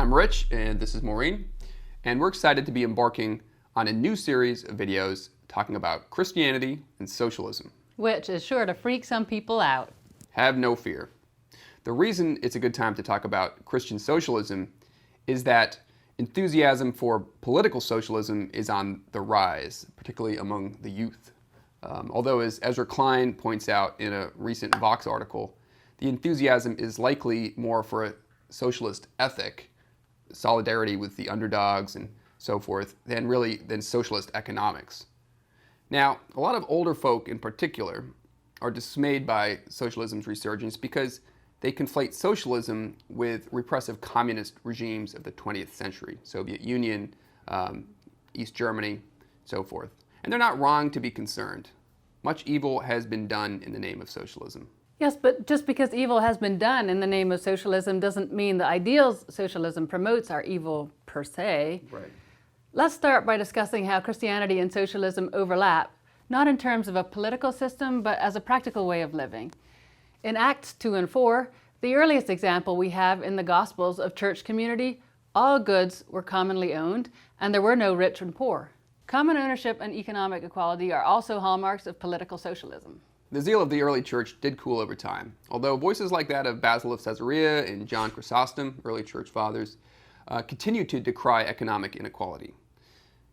I'm Rich, and this is Maureen, and we're excited to be embarking on a new series of videos talking about Christianity and socialism. Which is sure to freak some people out. Have no fear. The reason it's a good time to talk about Christian socialism is that enthusiasm for political socialism is on the rise, particularly among the youth. Although, as Ezra Klein points out in a recent Vox article, the enthusiasm is likely more for a socialist ethic, solidarity with the underdogs and so forth, than socialist economics. Now, a lot of older folk in particular are dismayed by socialism's resurgence because they conflate socialism with repressive communist regimes of the 20th century, Soviet Union, East Germany, so forth. And they're not wrong to be concerned. Much evil has been done in the name of socialism. Yes, but just because evil has been done in the name of socialism doesn't mean the ideals socialism promotes are evil per se. Right. Let's start by discussing how Christianity and socialism overlap, not in terms of a political system, but as a practical way of living. In Acts 2 and 4, the earliest example we have in the Gospels of church community, all goods were commonly owned, and there were no rich and poor. Common ownership and economic equality are also hallmarks of political socialism. The zeal of the early church did cool over time, although voices like that of Basil of Caesarea and John Chrysostom, early church fathers, continued to decry economic inequality.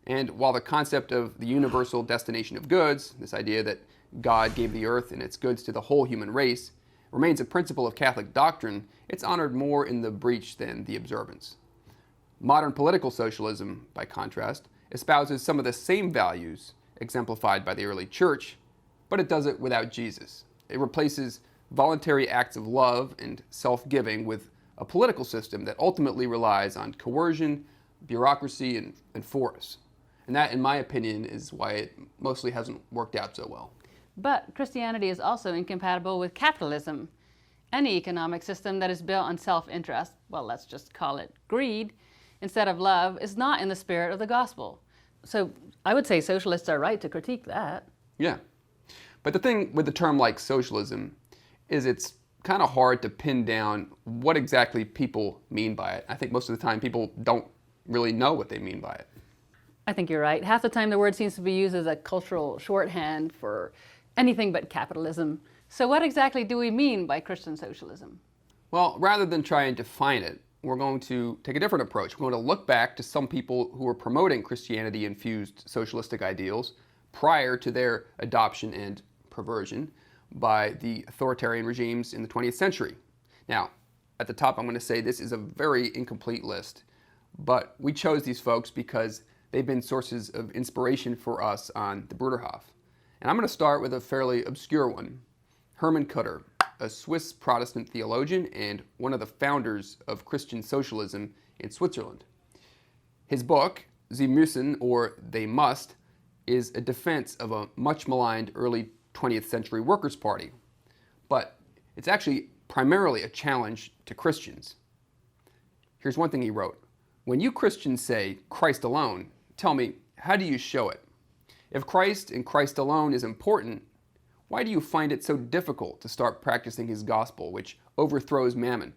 And while the concept of the universal destination of goods, this idea that God gave the earth and its goods to the whole human race, remains a principle of Catholic doctrine, it's honored more in the breach than the observance. Modern political socialism, by contrast, espouses some of the same values exemplified by the early church, but it does it without Jesus. It replaces voluntary acts of love and self-giving with a political system that ultimately relies on coercion, bureaucracy, and force. And that, in my opinion, is why it mostly hasn't worked out so well. But Christianity is also incompatible with capitalism. Any economic system that is built on self-interest, well, let's just call it greed, instead of love, is not in the spirit of the gospel. So I would say socialists are right to critique that. Yeah. But the thing with a term like socialism is it's kind of hard to pin down what exactly people mean by it. I think most of the time people don't really know what they mean by it. I think you're right. Half the time the word seems to be used as a cultural shorthand for anything but capitalism. So what exactly do we mean by Christian socialism? Well, rather than try and define it, we're going to take a different approach. We're going to look back to some people who were promoting Christianity-infused socialistic ideals prior to their adoption and perversion by the authoritarian regimes in the 20th century. Now, at the top, I'm going to say this is a very incomplete list, but we chose these folks because they've been sources of inspiration for us on the Bruderhof. And I'm going to start with a fairly obscure one, Herman Kutter, a Swiss Protestant theologian and one of the founders of Christian socialism in Switzerland. His book, Sie müssen, or They Must, is a defense of a much maligned early 20th century workers' party, but it's actually primarily a challenge to Christians. Here's one thing he wrote. When you Christians say Christ alone, tell me, how do you show it? If Christ and Christ alone is important, why do you find it so difficult to start practicing his gospel, which overthrows mammon?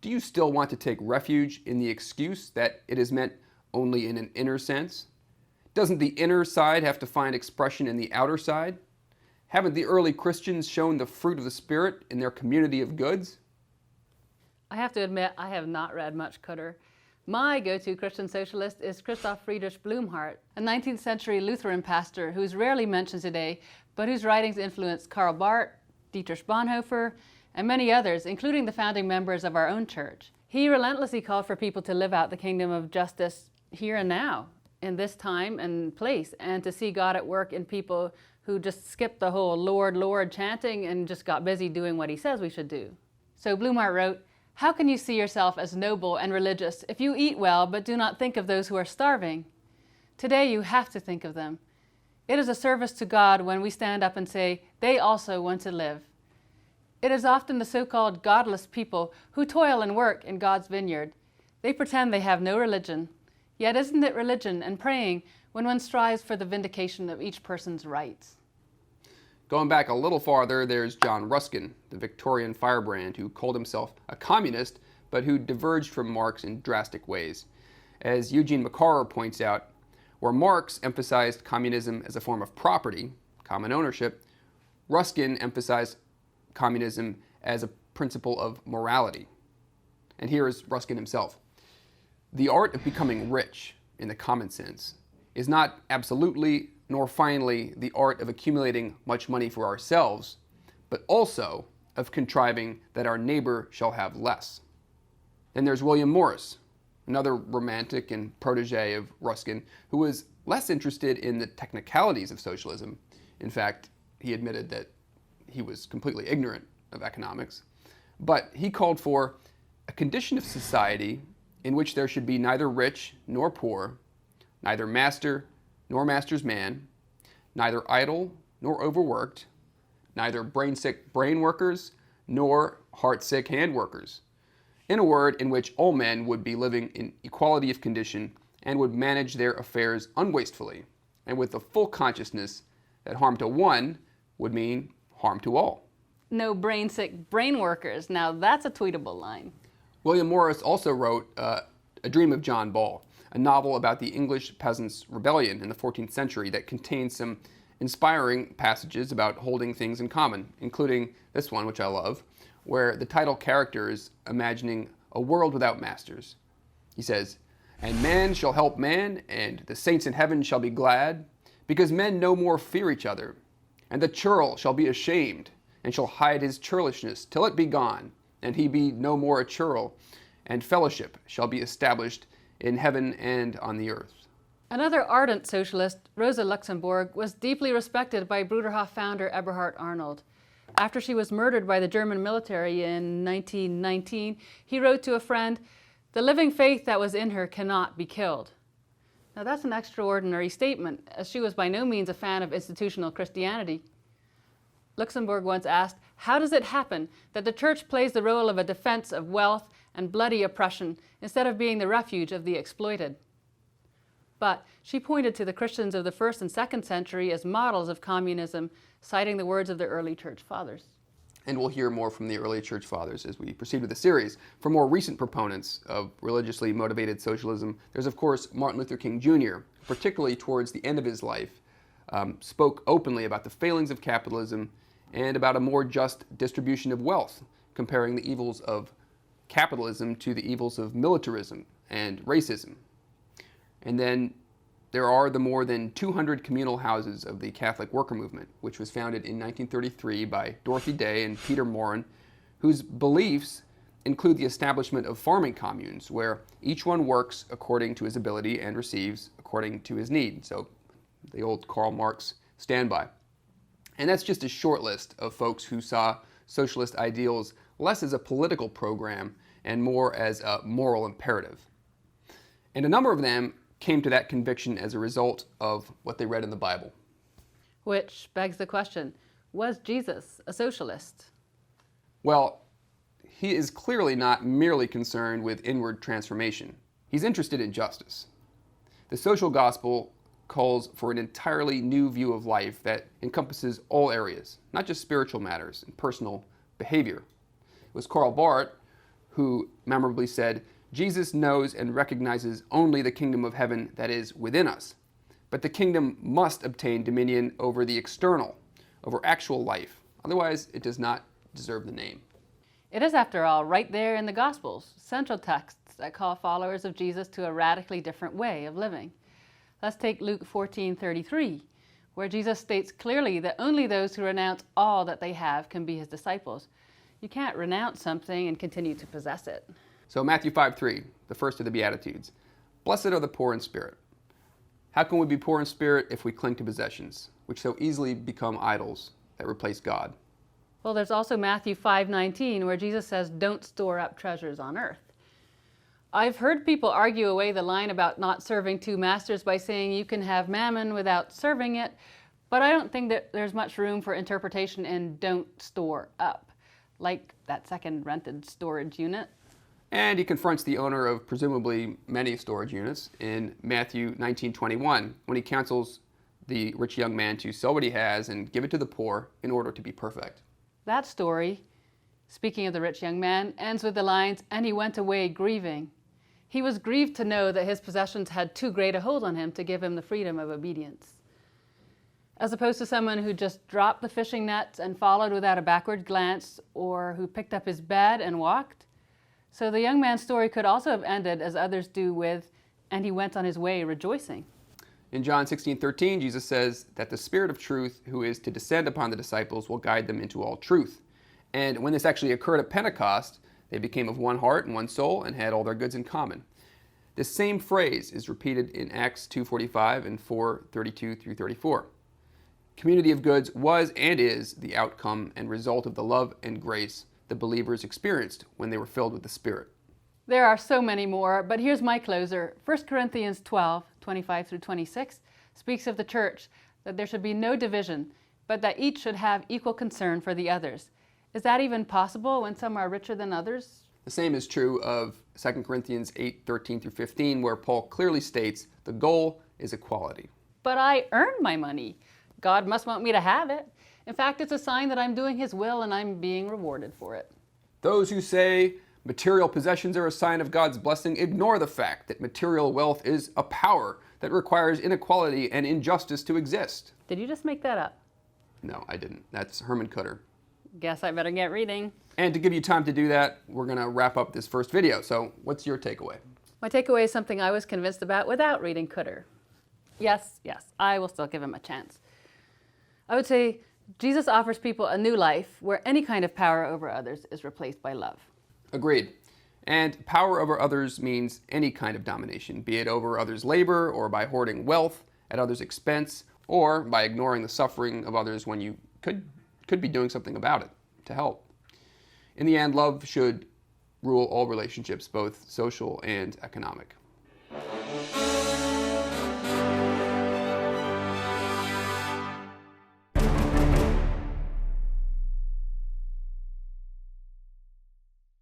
Do you still want to take refuge in the excuse that it is meant only in an inner sense? Doesn't the inner side have to find expression in the outer side? Haven't the early Christians shown the fruit of the Spirit in their community of goods? I have to admit, I have not read much Kutter. My go-to Christian socialist is Christoph Friedrich Blumhardt, a 19th century Lutheran pastor who is rarely mentioned today, but whose writings influenced Karl Barth, Dietrich Bonhoeffer, and many others, including the founding members of our own church. He relentlessly called for people to live out the kingdom of justice here and now, in this time and place, and to see God at work in people who just skipped the whole Lord, Lord chanting and just got busy doing what he says we should do. So Blumhardt wrote, "How can you see yourself as noble and religious if you eat well but do not think of those who are starving? Today you have to think of them. It is a service to God when we stand up and say, they also want to live. It is often the so-called godless people who toil and work in God's vineyard. They pretend they have no religion. Yet isn't it religion and praying when one strives for the vindication of each person's rights?" Going back a little farther, there's John Ruskin, the Victorian firebrand who called himself a communist but who diverged from Marx in drastic ways. As Eugene McCarr points out, where Marx emphasized communism as a form of property, common ownership, Ruskin emphasized communism as a principle of morality. And here is Ruskin himself. The art of becoming rich, in the common sense, is not absolutely nor finally the art of accumulating much money for ourselves, but also of contriving that our neighbor shall have less. Then there's William Morris, another romantic and protege of Ruskin, who was less interested in the technicalities of socialism. In fact, he admitted that he was completely ignorant of economics. But he called for a condition of society in which there should be neither rich nor poor, neither master nor master's man, neither idle nor overworked, neither brain-sick brain workers nor heart-sick hand workers. In a word, in which all men would be living in equality of condition and would manage their affairs unwastefully, and with the full consciousness that harm to one would mean harm to all. No brain-sick brain workers. Now that's a tweetable line. William Morris also wrote A Dream of John Ball, a novel about the English peasants' rebellion in the 14th century that contains some inspiring passages about holding things in common, including this one, which I love, where the title character is imagining a world without masters. He says, "And man shall help man, and the saints in heaven shall be glad, because men no more fear each other. And the churl shall be ashamed, and shall hide his churlishness till it be gone, and he be no more a churl, and fellowship shall be established in heaven and on the earth." Another ardent socialist, Rosa Luxemburg, was deeply respected by Bruderhof founder Eberhard Arnold. After she was murdered by the German military in 1919, he wrote to a friend, "The living faith that was in her cannot be killed." Now that's an extraordinary statement, as she was by no means a fan of institutional Christianity. Luxemburg once asked, "How does it happen that the church plays the role of a defense of wealth and bloody oppression instead of being the refuge of the exploited?" But she pointed to the Christians of the 1st and 2nd century as models of communism, citing the words of the early church fathers. And we'll hear more from the early church fathers as we proceed with the series. For more recent proponents of religiously motivated socialism, there's of course Martin Luther King Jr., particularly towards the end of his life, spoke openly about the failings of capitalism and about a more just distribution of wealth, comparing the evils of capitalism to the evils of militarism and racism. And then there are the more than 200 communal houses of the Catholic worker movement, which was founded in 1933 by Dorothy Day and Peter Maurin, whose beliefs include the establishment of farming communes, where each one works according to his ability and receives according to his need. So the old Karl Marx standby. And that's just a short list of folks who saw socialist ideals less as a political program and more as a moral imperative. And a number of them came to that conviction as a result of what they read in the Bible. Which begs the question, was Jesus a socialist? Well, he is clearly not merely concerned with inward transformation. He's interested in justice. The social gospel calls for an entirely new view of life that encompasses all areas, not just spiritual matters and personal behavior. It was Karl Barth who memorably said, "Jesus knows and recognizes only the kingdom of heaven that is within us. But the kingdom must obtain dominion over the external, over actual life. Otherwise, it does not deserve the name." It is, after all, right there in the Gospels, central texts that call followers of Jesus to a radically different way of living. Let's take Luke 14:33, where Jesus states clearly that only those who renounce all that they have can be his disciples. You can't renounce something and continue to possess it. So Matthew 5:3, the first of the Beatitudes. "Blessed are the poor in spirit." How can we be poor in spirit if we cling to possessions, which so easily become idols that replace God? Well, there's also Matthew 5:19, where Jesus says, "Don't store up treasures on earth." I've heard people argue away the line about not serving two masters by saying you can have mammon without serving it, but I don't think that there's much room for interpretation in "don't store up," like that second rented storage unit. And he confronts the owner of presumably many storage units in Matthew 19:21, when he counsels the rich young man to sell what he has and give it to the poor in order to be perfect. That story speaking of the rich young man, ends with the lines, "And he went away grieving." He was grieved to know that his possessions had too great a hold on him to give him the freedom of obedience. As opposed to someone who just dropped the fishing nets and followed without a backward glance, or who picked up his bed and walked. So the young man's story could also have ended as others do with, "And he went on his way rejoicing." In John 16:13, Jesus says that the Spirit of truth who is to descend upon the disciples will guide them into all truth. And when this actually occurred at Pentecost, they became of one heart and one soul and had all their goods in common. This same phrase is repeated in Acts 2:45 and 4:32 through 34. Community of goods was and is the outcome and result of the love and grace the believers experienced when they were filled with the Spirit. There are so many more, but here's my closer. 1 Corinthians 12:25 through 26 speaks of the church, that there should be no division, but that each should have equal concern for the others. Is that even possible when some are richer than others? The same is true of 2 Corinthians 8:13 through 15, where Paul clearly states the goal is equality. But I earned my money. God must want me to have it. In fact, it's a sign that I'm doing His will and I'm being rewarded for it. Those who say material possessions are a sign of God's blessing ignore the fact that material wealth is a power that requires inequality and injustice to exist. Did you just make that up? No, I didn't. That's Herman Kutter. Guess I better get reading. And to give you time to do that, we're going to wrap up this first video. So what's your takeaway? My takeaway is something I was convinced about without reading Kutter. Yes, I will still give him a chance. I would say Jesus offers people a new life where any kind of power over others is replaced by love. Agreed. And power over others means any kind of domination, be it over others' labor or by hoarding wealth at others' expense or by ignoring the suffering of others when you could be doing something about it to help. In the end, love should rule all relationships, both social and economic.